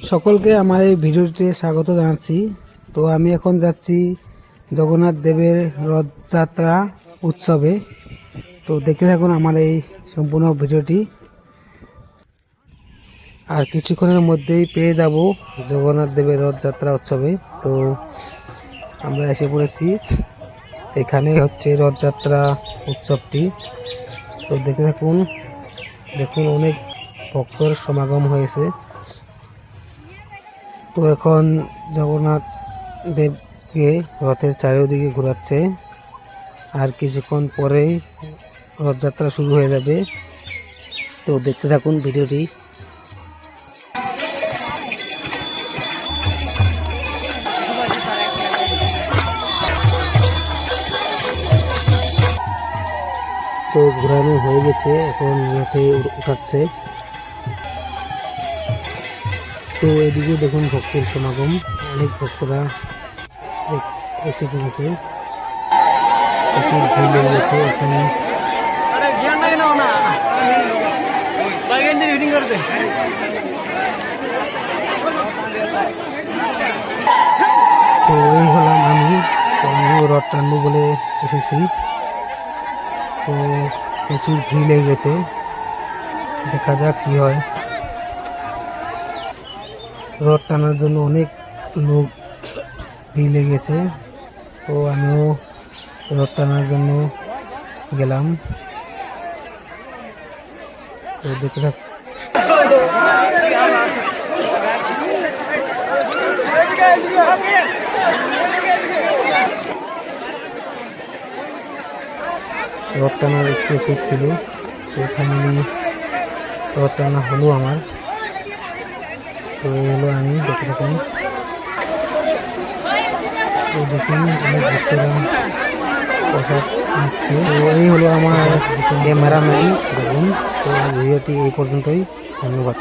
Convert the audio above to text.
সকলকে আমার এই ভিডিওতে স্বাগত জানাচ্ছি। তো আমি এখন যাচ্ছি জগন্নাথ দেবের রথযাত্রা উৎসবে। তো দেখতে থাকুন আমার এই সম্পূর্ণ ভিডিওটি। আর কিছুক্ষণের মধ্যেই পেয়ে যাব জগন্নাথ দেবের রথযাত্রা উৎসবে। তো আমরা এসে পড়েছি, এখানে হচ্ছে রথযাত্রা উৎসবটি। তো দেখতে থাকুন, দেখুন অনেক ভক্তর সমাগম হয়েছে। তো এখন জগন্নাথ দেবকে রথের চারিদিকে ঘোরাচ্ছে, আর কিছুক্ষণ পরেই রথযাত্রা শুরু হয়ে যাবে। তো দেখতে থাকুন ভিডিওটি। তো ঘোরানো হয়ে গেছে, এখন রথে উঠাচ্ছে। তো এদিকে দেখুন ভক্তের সমাগম, অনেক ভক্তরা এসে পড়েছে, প্রচুর ভিড় লেগে গেছে। এখন তো এই হলাম আমি, তো আমিও রথ টানবো বলে এসেছি। তো প্রচুর ভিড় লেগে গেছে, দেখা যাক কি হয়। রথ টানার জন্য অনেক লোক ভিড় লেগেছে, তো আমিও রথ টানার জন্য গেলাম। তো দেখতে থাক। রথ টানার ইচ্ছে খুব ছিল, তো ফাইনালি রথ টানা হলো আমার। তো এই হলো আমি, দেখতে থাকুন। তো দেখুন অনেক ভক্তরা প্রসাদ নিচ্ছে। তো এই হলো আমার ক্যামেরাম্যান দেখুন। তো ভিডিওটি এই পর্যন্তই, ধন্যবাদ।